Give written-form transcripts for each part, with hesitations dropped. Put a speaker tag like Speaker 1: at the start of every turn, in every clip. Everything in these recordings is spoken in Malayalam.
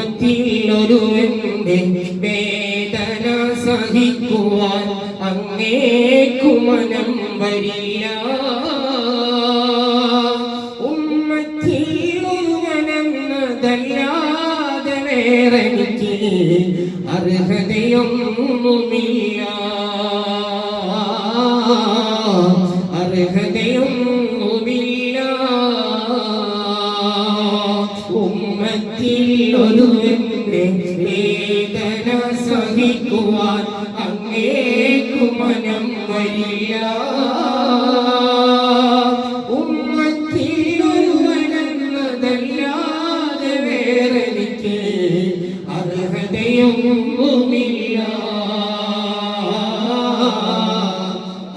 Speaker 1: ഉമ്മത്തിൽ ഒരുവന്റെ വേദന സഹിക്കുവാൻ അങ്ങേക്കു മനം വരില്ല. ഉമ്മത്തിൽ ഒരുവനെന്നതല്ലാതെ വേറെനിക്ക് അർഹതയൊന്നുമില്ല, അർഹതയൊന്നുമില്ല. ഉമ്മത്തിൽ ഒരുവന്റെ വേദന സഹിക്കുവാൻ അങ്ങേക്കു മനം വരില്ല. ഉമ്മത്തിൽ ഒരുവനെന്നതല്ലാതെ വേറെനിക്ക് അർഹതയൊന്നുമില്ല,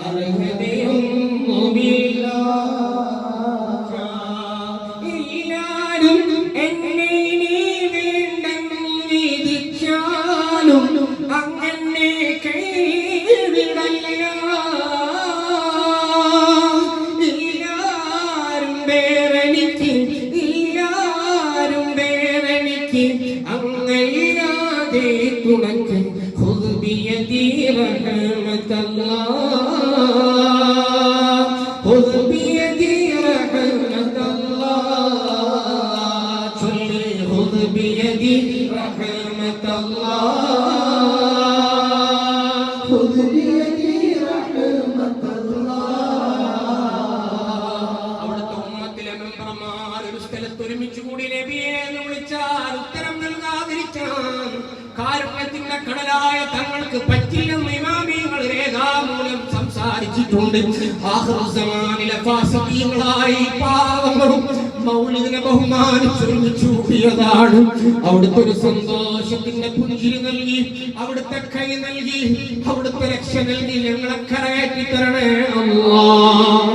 Speaker 1: അർഹതയൊന്നുമില്ല. എല്ലാരും എന്നെ നീ വേണ്ടെന്ന് വിധിച്ചാലും അങ്ങനെ കൈവിടല്ല. എല്ലാരും വേറെനിക്ക്, എല്ലാരും വേറെനിക്ക് അങ്ങല്ലാതെ തുണക്ക്. ഖുദ് ബിയദി റഹ്മത്തല്ലാഹ്, ഖുദ് ബിയദി റഹ്മത്തല്ലാഹ്. ചൊല്ല് ഖുദ് ബിയദി റഹ്മത്തല്ലാഹ്, ഖുദ് ബിയദി റഹ്മത്തല്ലാഹ്. അവിടുത്തെ ഉമ്മത്തിലെ മെമ്പർമാർ ഒരു സ്ഥലത്ത് ഒരുമിച്ച് കൂടി നബിയെ എന്ന് വിളിച്ചാൽ ഉത്തരം നൽകാതിരിക്കാൻ കാരുണ്യത്തിന്റെ കടലായ തങ്ങൾക്ക് പറ്റില്ലെന്ന് ഇമാമിയങ്ങൾ രേഖാമൂലം സംസാരിച്ചിട്ടുണ്ട്. ആഖിറുസ്സമാനിലെ ഫാസിഖീങ്ങളായി പാവങ്ങളും മൗലിദിനെ ബഹുമാനിച്ചൊരുമിച്ച് കൂടിയതാണ്. അവിടുത്തെ ഒരു സന്തോഷത്തിന്റെ പുഞ്ചിരി നൽകി, അവിടുത്തെ കൈ നൽകി, അവിടുത്തെ രക്ഷ നൽകി ഞങ്ങളെ കരകയറ്റി തരണേ അല്ലാഹ്.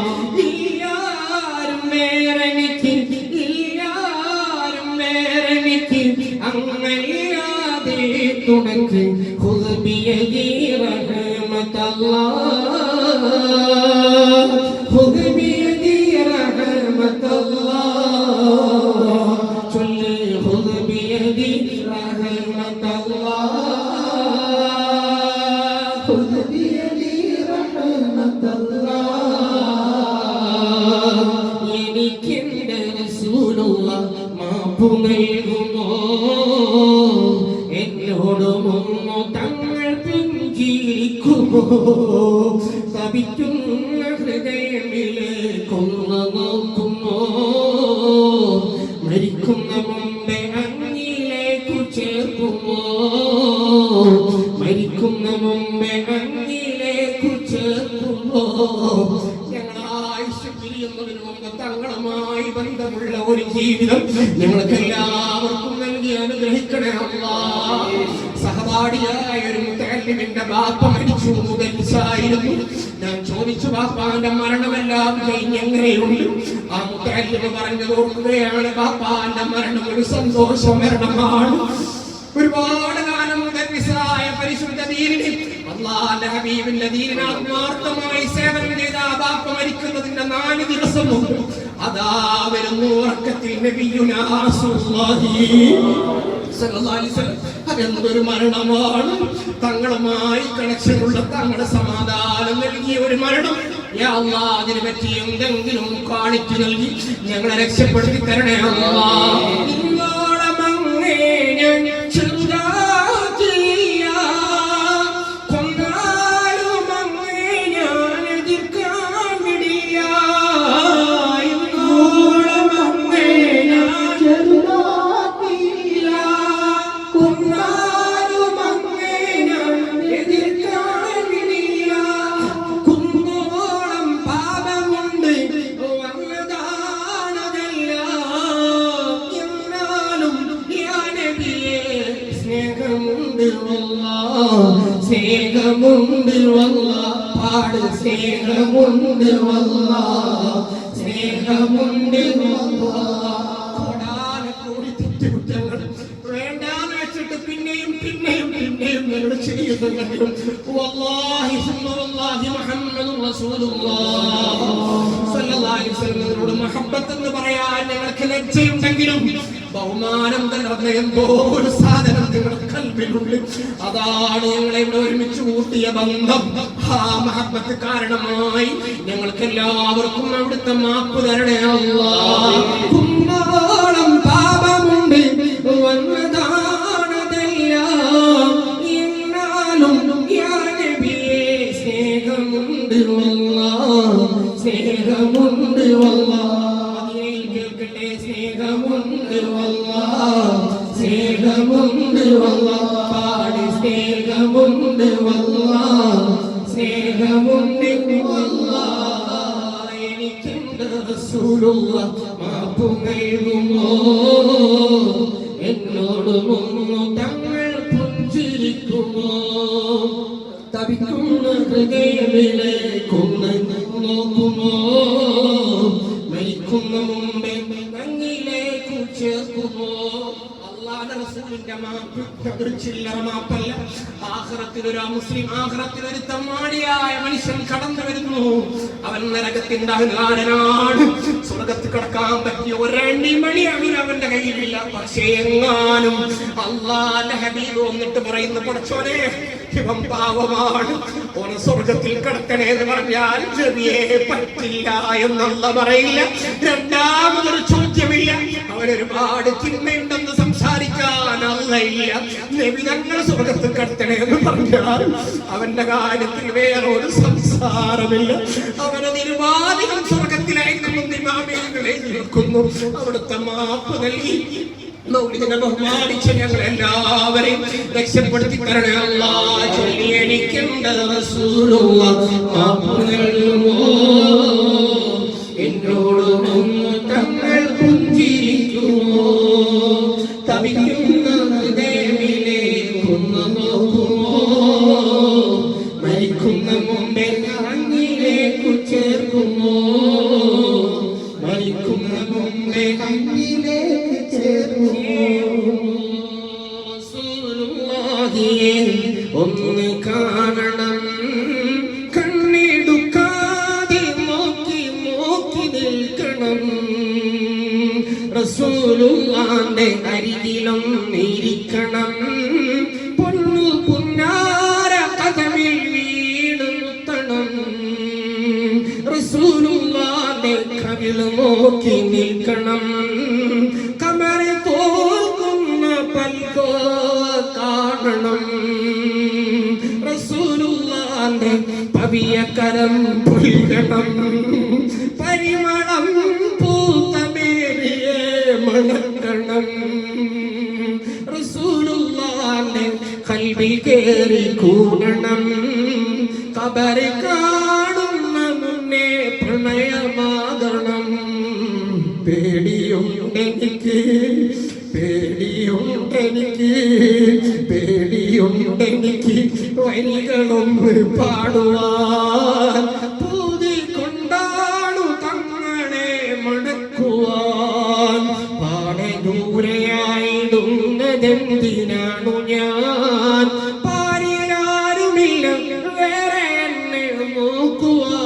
Speaker 1: എല്ലാരും വേറെനിക്ക്, എല്ലാരും വേറെനിക്ക് അങ്ങല്ലാതെ തുണക്ക്. ഖുദ് ബിയദി റഹ്മത്തല്ലാഹ്, ഖുദ് ബിയദി റഹ്മത്തല്ലാഹ്. ചൊല്ല് ഖുദ് ബിയദി റഹ്മത്തല്ലാഹ്, ഖുദ് ബിയദി റഹ്മത്തല്ലാഹ്. എനിക്കെന്റെ റസൂലുള്ളാഹ് മാപ്പു നൽകുമോ? എന്നോടുമൊന്നു തങ്ങൾ പുഞ്ചിരിക്കുമോ? തപിക്കുന്ന ഹൃദയമിലേക്കൊന്നു നോക്കുമോ? മരിക്കുന്ന മുമ്പേ അങ്ങിലേക്കു ചേർക്കുമോ? മരിക്കുന്ന മുമ്പേ അങ്ങിലേക്കു ചേർക്കുമോ? ഞങ്ങളായുസ്സെന്നതിനു മുമ്പ് തങ്ങളുമായി ബന്ധമുള്ള ഒരു ജീവിതം ഞങ്ങൾക്ക് എല്ലാവർക്കും നൽകി അനുഗ്രഹിക്കണേ അല്ലാഹ്. സഹപാഠിയായ ഒരു മുതല്ലിമിന്റെ ബാപ്പ മരിച്ചു, മുദരിസായിരുന്നു. ഞാൻ ചോദിച്ചു, ബാപ്പാന്റെ മരണമെല്ലാം കഴിഞ്ഞെങ്ങനെയുണ്ട്? ആ മുതല്ലിമ് പറഞ്ഞത് ഓർക്കുകയാണ്, ബാപ്പാന്റെ മരണം ഒരു സന്തോഷ മരണമാണ്. ഒരുപാട് കാലം മുദരിസായ പരിശുദ്ധ ദീനിനെ, അല്ലാഹുവിന്റെ ഹബീബിന്റെ ദീനിനെ ആത്മാർത്ഥമായി സേവനം ചെയ്ത ആ ബാപ്പ മരിക്കുന്നതിന്റെ 4 ദിവസം മുമ്പ് അതാ വരുന്നു ഉറക്കത്തിൽ നബിയുനാ റസൂലുള്ളാഹി സ്വല്ലല്ലാഹു അലൈഹി വസല്ലം. അതെന്തൊരു മരണമാണ്! തങ്ങളുമായി കണക്ഷനുള്ള, തങ്ങളുടെ സമാധാനം നൽകിയ ഒരു മരണം. യാ അല്ലാഹ്, അതിനെ പറ്റി എന്തെങ്കിലും കാണിച്ചു നൽകി ഞങ്ങളെ രക്ഷപ്പെടുത്തി തരണേ അല്ലാഹ്. സ്നേഹമുണ്ട് വല്ലാഹ്, പാട് സ്നേഹമുണ്ട് വല്ലാഹ്, സ്നേഹമുണ്ട് വല്ലാഹ്. കോടാനക്കോടി തെറ്റുകുറ്റങ്ങൾ വേണ്ടാന്ന് വെച്ചിട്ട് പിന്നെയും പിന്നെയും പിന്നെയും ഞങ്ങൾ ചെയ്യുന്നുണ്ടെങ്കിലും വല്ലാഹി സുമ്മ വല്ലാഹി മുഹമ്മദുർ റസൂലുള്ളാഹ് സ്വല്ലല്ലാഹു അലൈഹി വസല്ലമയോട് മഹബ്ബത്ത് എന്ന് പറയാൻ ഞങ്ങൾക്ക് ലജ്ജയുണ്ടെങ്കിലും ബഹുമാനം നിറഞ്ഞ എന്തോ ഒരു സാധനം നിങ്ങളുടെ കൽബിനുള്ളിൽ. അതാണ് ഞങ്ങളെ ഇവിടെ ഒരുമിച്ച് കൂട്ടിയ ബന്ധം. ആ മഹബത്ത് കാരണമായി ഞങ്ങൾക്ക് എല്ലാവർക്കും അവിടുത്തെ മാപ്പ് തരണേ അല്ലാഹ്. കുന്നോളം പാപമുണ്ട് വന്നതാണതെല്ലാം, എന്നാലും യാ നബിയേ സ്നേഹമുണ്ട് വല്ലാഹ്, സ്നേഹമുണ്ട് വല്ലാഹ്. കേൾക്കട്ടെ, സ്നേഹമുണ്ട് വല്ലാഹ്, സ്നേഹമുണ്ട് വല്ലാഹ്. പാടി സ്നേഹമുണ്ട് വല്ലാഹ്, സ്നേഹമുണ്ട് വല്ലാഹ്. എനിക്കുണ്ട് റസൂലുള്ളാഹ് മാപ്പു നൽകുമോ, എന്നോട് മുന്നു തങ്ങൾ പുഞ്ചിരിക്കുമോ. തപിക്കുന്ന ഹൃദയത്തിലേക്കൊന്ന് നോക്കുമോ, മരിക്കുന്ന മുമ്പേ കണ്ണിലേക്കു ചേർക്കുമോ. അല്ലാഹുവിന്റെ റസൂലിന്റെ മാപ്പ് ഒരു ചില്ലറ മാപ്പല്ല. ആഖിറത്തിലൊരു മുസ്ലിം, ആഖിറത്തിലൊരു തമ്മാടിയായ മനുഷ്യൻ കടന്നു വരുന്നു. അവൻ നരകത്തിന്റെ അഹങ്കാരനാണ്. സ്വർഗത്തിൽ കടക്കാൻ പറ്റിയ ഒരണ്ടിമണി അവന്റെ കയ്യിലില്ല. പക്ഷേ എങ്ങാനും അല്ലാഹുവിന്റെ ഹബീബ് വന്നിട്ട് പറയുന്നു, പടച്ചോനെ ഇവൻ പാവമാണ്, ഓന് സ്വർഗത്തിൽ കടക്കണേ എന്ന് പറഞ്ഞാൽ ചെറിയേ പറ്റില്ല എന്നല്ല പറയില്ല. രണ്ടാമതൊരു ചോദ്യമില്ല. അവനൊരുപാട് തിന്മയുണ്ടെന്ന് സംസാരിക്കാൻ അല്ലയില്ല. നബി തങ്ങൾ സ്വർഗത്തിൽ കടത്തണേ എന്ന് പറഞ്ഞാൽ അവന്റെ കാര്യത്തിൽ വേറൊരു സംസാരമില്ല. അവനെ നിരുപാധികം സ്വർഗത്തിലയക്കുമെന്ന് ഇമാമികളെ നിൽക്കുന്നു. അവിടുത്തെ മാപ്പ് നൽകി മൗലിദിനെ ബഹുമാനിച്ച് ഞങ്ങൾ എല്ലാവരെയും രക്ഷപ്പെടുത്തി തരണേ അല്ലാഹ്. ചൊല്ലി എനിക്കുണ്ട് റസൂലുള്ളാഹ് മാപ്പ് നൽകുമോ, എന്നോട് മുന്നു തങ്ങൾ പുഞ്ചിരിക്കുമോ. തപിക്കുന്ന ഹൃദയത്തിലേക്കൊന്ന് നോക്കുമോ, മരിക്കുന്ന മുമ്പേ കണ്ണിലേക്കു ചേർക്കുമോ, മരിക്കുന്ന മുമ്പേ കണ്ണിലേക്ക് ചേർക്കുമോ. റസൂലുള്ളാഹിയെ ഒന്ന് കാണണം, കണ്ണെടുക്കാതെ നോക്കി നോക്കി നിൽക്കണം. റസൂലുള്ളാഹിന്റെ അരികിലും ഇരിക്കണം. പൊന്നു പുന്നാര കഥവിൽ വീണ് മുത്തണം. റസൂലുള്ളാഹിന്റെ കവിൾ നോക്കി നിൽക്കണം. കമറെ തോൽക്കുന്ന പൽക്കോ കാണണം. റസൂലുള്ളാഹിന്റെ പവിയക്കരം പുൽകണം. പരിമളം പൂത്തമേരിയെ മണക്കണം. റസൂലുള്ളാഹിന്റെ കൽബിൽ കേറി കൂടണം. കബറ് കാണുന്ന മുന്നേ പ്രണയമാകണം. പേടിയുണ്ടെനിക്ക്, പേടിയുണ്ടെനിക്ക്, പേടിയുണ്ടെനിക്ക് വരികളൊന്ന് പാടുവാൻ. പൂതി കൊണ്ടാണു തങ്ങളെ മണക്കുവാൻ. പാടെ ദൂരെയായിടുന്നതെന്തിനാണു ഞാൻ. പാരിലാരുമില്ല വേറെ എന്നെ നോക്കുവാൻ.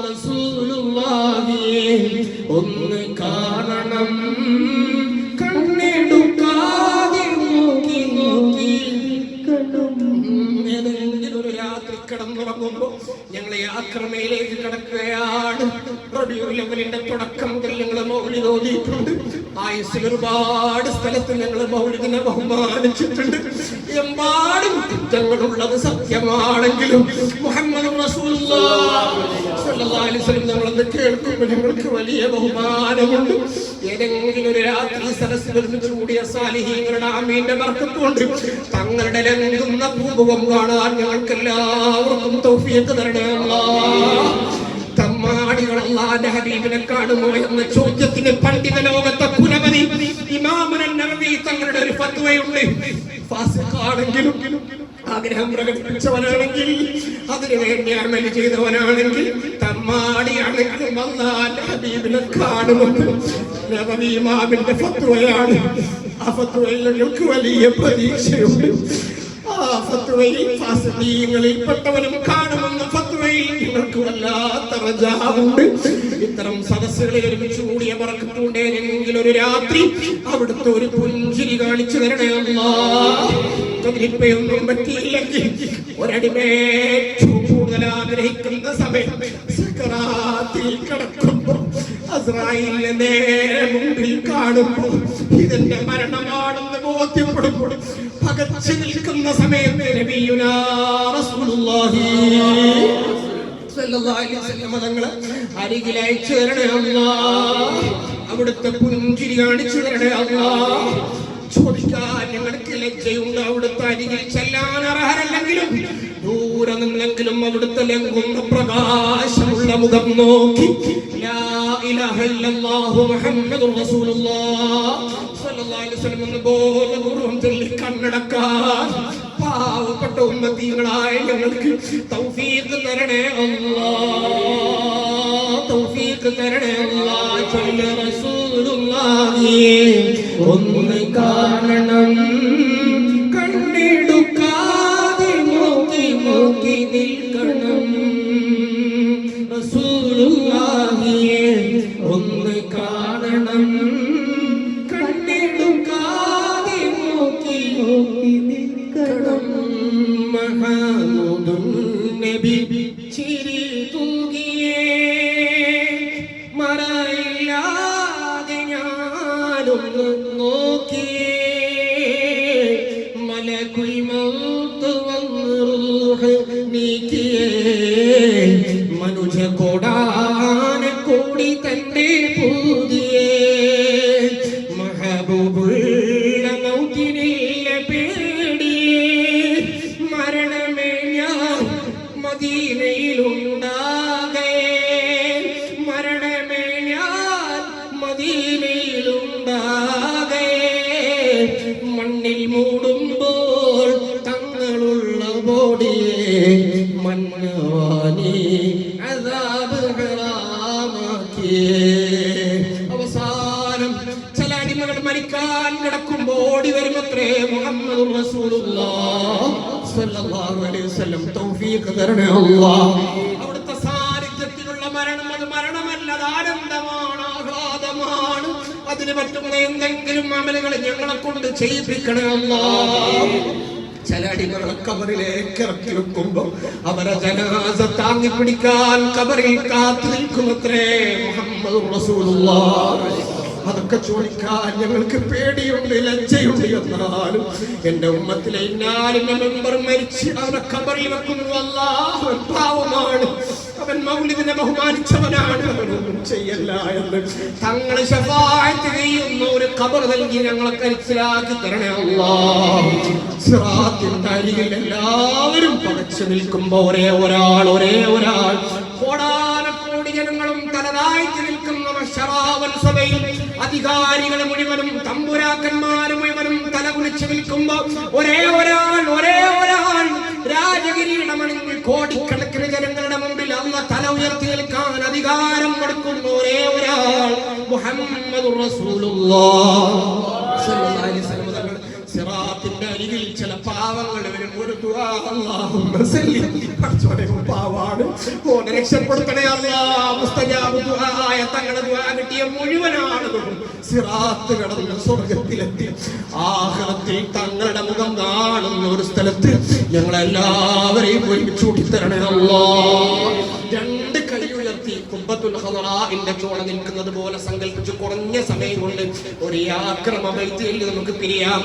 Speaker 1: റസൂലുള്ളാഹിയെ ഒന്ന് കാണണം, കണ്ണെടുക്കാതെ നോക്കി നോക്കി ഏതെങ്കിലും ഒരു രാത്രി കിടന്നുറങ്ങുമ്പോ ഞങ്ങളെ ആക്രമയിലേക്ക് കിടക്കുകയാണ്. റബീഉൽ അവ്വലിന്റെ തുടക്കം മുതൽ ഞങ്ങൾ മൗലിദ് ഓതിയിട്ടുണ്ട്. ആയുസ്സിൽ ഒരുപാട് സ്ഥലത്ത് ഞങ്ങൾ മൗലിദിനെ ബഹുമാനിച്ചിട്ടുണ്ട്. എമ്പാടും കുറ്റങ്ങളുള്ളത് സത്യമാണെങ്കിലും മുഹമ്മദ് റസൂലുള്ളാഹി സ്വല്ലല്ലാഹു അലൈഹി വസല്ലം ഞങ്ങളത് കേൾക്കുമ്പോൾ ഞങ്ങൾക്ക് വലിയ ബഹുമാനമുണ്ട്. ഏതെങ്കിലും ഒരു രാത്രി സദസ്സിൽ ഒരുമിച്ച് കൂടിയ സാലിഹീങ്ങളുടെ ആമീന്റെ ബർക്കത്ത് കൊണ്ട് തങ്ങളുടെ ലംഘുന്ന പൂർവം കാണാൻ ഞങ്ങൾക്ക് എല്ലാവർക്കും തൗഫീഖ് തരണേ അല്ലാഹ്. തമ്മാടികൾ അല്ലാഹുവിന്റെ ഹബീബിനെ കാണുമോ എന്ന ചോദ്യത്തിന് പണ്ഡിത ലോകത്തെ കുലപതി ഇമാം നവവി തങ്ങളുടെ ഒരു ഫത്വയുണ്ട്. ഫാസിഖാണെങ്കിലും ആഗ്രഹം പ്രകടിപ്പിച്ചവനാണെങ്കിൽ, അതിനുവേണ്ടി അമല് ചെയ്തവനാണെങ്കിൽ, തമ്മാടിയാണെങ്കിലും അല്ലാഹുവിന്റെ ഹബീബിനെ കാണുമെന്ന് നവവി ഇമാമിന്റെ ഫത്വയാണ്. ആ ഫത്വയിൽ ഞങ്ങൾക്ക് വലിയ പ്രതീക്ഷയുണ്ട്. ആ ഫത്വയിൽ ഫാസിഖീങ്ങളിൽ പെട്ടവനും കാണുമെന്ന ഫത്വയിൽ യാത്രയിൽ ഞങ്ങൾക്ക് വല്ലാത്ത റജാവുണ്ട്. ഇത്തരം സദസ്സുകളിൽ ഒരുമിച്ച് കൂടിയ ബർക്കത്തുണ്ട്. ഏതെങ്കിലും ഒരു രാത്രി അവിടുത്തെ ഒരു പുഞ്ചിരി കാണിച്ചു തരണേ അല്ലാഹ്. അതിനിപ്പൊന്നും പറ്റിയില്ലെങ്കിൽ ഒരടിമേറ്റു കൂടുതൽ ആഗ്രഹിക്കുന്ന സമയം സക്കറാത്തിൽ കിടക്കുമ്പോൾ അസ്രായീലിനെ നേരെ മുമ്പിൽ കാണുമ്പോൾ ഇതെന്റെ മരണമാണെന്ന് ബോധ്യപ്പെടുമ്പോൾ പകച്ചു നിൽക്കുന്ന സമയത്ത് നബിയുനാ റസൂലുള്ളാഹി സ്വല്ലല്ലാഹു അലൈഹി വസല്ലം തങ്ങളെ അരികിൽ അയച്ചു തരണേ അല്ലാഹ്. അവിടുത്തെ പുഞ്ചിരി കാണിച്ചു തരണേ അല്ലാഹ്. ചോദിക്കാൻ ഞങ്ങൾക്ക് ലജ്ജയുണ്ട്. അവിടുത്തെ അരികിൽ ചെല്ലാൻ അർഹരല്ലെങ്കിലും ദൂരെ നിന്നെങ്കിലും അവിടുത്തെ ലംഘുന്ന പ്രകാശമുള്ള മുഖം നോക്കി ലാ ഇലാഹ ഇല്ലല്ലാഹു മുഹമ്മദുർ റസൂലുള്ളാഹ് സ്വല്ലല്ലാഹു അലൈഹി വസല്ലം എന്ന് ബോധപൂർവ്വം ചൊല്ലി കണ്ണടക്കാൻ പാവപ്പെട്ട ഉമ്മത്തികളായ ഞങ്ങൾക്ക് തൗഫീഖ് തരണേ അല്ലാഹ്. തൗഫീഖ് തരണേ അല്ലാഹ്. ചൊല്ല റസൂലുള്ളാഹി ഒന്ന് കാണണം കണ്ണെടുക്കാതെ നോക്കി നോക്കി നിൽക്കണം. റസൂലുള്ളാഹിയെ ഒന്ന് കാണണം കണ്ണെടുക്കാതെ നോക്കി നോക്കി നിൽക്കണം. മുഹമ്മദുൻ നബി ചിരി തൂകിയേ മറയില്ലാതെ ഞാനൊന്ന് നോക്കിയേ. മലക്കുൽ മൗത്ത് വന്ന് റൂഹ് നീക്കിയേ. മനുജ കൊടാന കൂടി തന്റെ പൂതിയേ. മഹബൂബുള്ള മൗത്തിനില്ല പേടിയേ. മരണമേ ഞാൻ മദീനയിലുണ്ടാകേ. മരണമേ ഞാൻ മദീനയിലുണ്ടാകേ. മണ്ണിൽ മൂടുമ്പോൾ തങ്ങളുള്ള ബോഡിയെ മന്നവാനി അദാബ് ഹറാമാക്കിയേ. അവസാനം ചില അടിമകൾ മരിക്കാൻ കിടക്കുമ്പോൾ ഓടി വരുമത്രേ മുഹമ്മദുർ റസൂലുള്ളാഹ് സ്വല്ലല്ലാഹു അലൈഹി വസല്ലം. തൗഫീഖ് തരണേ അല്ലാഹ്. അവിടുത്തെ സാന്നിധ്യത്തിലുള്ള മരണം അത് മരണമല്ല, അത് ആനന്ദമാണ്, ആഹ്ലാദമാണ്. അതിന് പറ്റുന്ന എന്തെങ്കിലും അമലുകൾ ഞങ്ങളെ കൊണ്ട് ചെയ്യിപ്പിക്കണേ അല്ലാഹ്. ചില അടിമകളെ കബറിലേക്ക് ഇറക്കി വെക്കുമ്പോ അവരെ ജനാസ താങ്ങി പിടിക്കാൻ കബറിൽ കാത്തു നിൽക്കുമത്രേ മുഹമ്മദുർ റസൂലുള്ളാഹ്. അതൊക്കെ ചോദിക്കാൻ ഞങ്ങൾക്ക് പേടിയുണ്ട്, ലജ്ജയുണ്ട്. എന്നാലും എന്റെ ഉമ്മത്തിലെ ഇന്നാലിന്റെ മെമ്പർ മരിച്ച് അവരെ കബറിൽ വെക്കുന്നു. അല്ലാഹ് പാവമാണ്, അവൻ മൗലിദിനെ ബഹുമാനിച്ചവനാണ്, അവനൊന്നും ചെയ്യല്ല എന്ന് തങ്ങളെ ശഫാഅത്ത് ചെയ്യുന്ന ഒരു ഖബർ നൽകി ഞങ്ങളെ മനസ്സിലാക്കി തരണേ അല്ലാഹ്. സിറാത്തിന്റെ അരികിൽ എല്ലാവരും പകച്ചു നിൽക്കുമ്പോ ഒരേ ഒരാൾ കോടാനക്കോടി ജനങ്ങളും തലതാഴ്ത്തി നിൽക്കുന്ന മഹ്ശറാവൽ സഭയിൽ അധികാരികൾ മുഴുവനും തമ്പുരാക്കന്മാർ മുഴുവനും തലകുനിച്ച് നിൽക്കുമ്പോ ഒരേ ഒരാൾ രാജകിരീടമണിഞ്ഞ് കോടിക്കണക്കിന് ജനങ്ങളുടെ മുമ്പിൽ അല്ലാഹ് തല ഉയർത്തി നിൽക്കാൻ അധികാരം കൊടുക്കുന്ന ഒരേ ഒരാൾ മുഹമ്മദുർ റസൂലുള്ളാഹ് സ്വല്ലല്ലാഹു അലൈഹി വസല്ലം. സിറാത്തിന്റെ അരികിൽ ചില പാവങ്ങൾ വരും. ഒരു ദുആ അല്ലാഹുമ്മ സല്ലി പടച്ചോനെ പാവാണ് ഓനെ രക്ഷപ്പെടുത്തണേ അല്ലാഹ്. മുസ്തജാബ് ദുആയ തങ്ങളുടെ ദുആ കിട്ടിയ മുഴുവനാണ് സിറാത്ത് കടന്ന് സ്വർഗ്ഗത്തിലെത്തി ആഖിറത്തിൽ തങ്ങളുടെ മുഖം കാണുന്ന ഒരു സ്ഥലത്ത് ഞങ്ങളെല്ലാവരെയും ഒരുമിച്ച് കൂട്ടിത്തരണേ അല്ലാഹ്. രണ്ട് കൈ ഉയർത്തി ഖുബ്ബത്തുൽ ഖദറാഇന്റെ ചോള നിൽക്കുന്നത് പോലെ സങ്കല്പിച്ച് കുറഞ്ഞ സമയം കൊണ്ട് ഒരു ആക്രമ ബൈത്തിൽ നമുക്ക് പിരിയാം.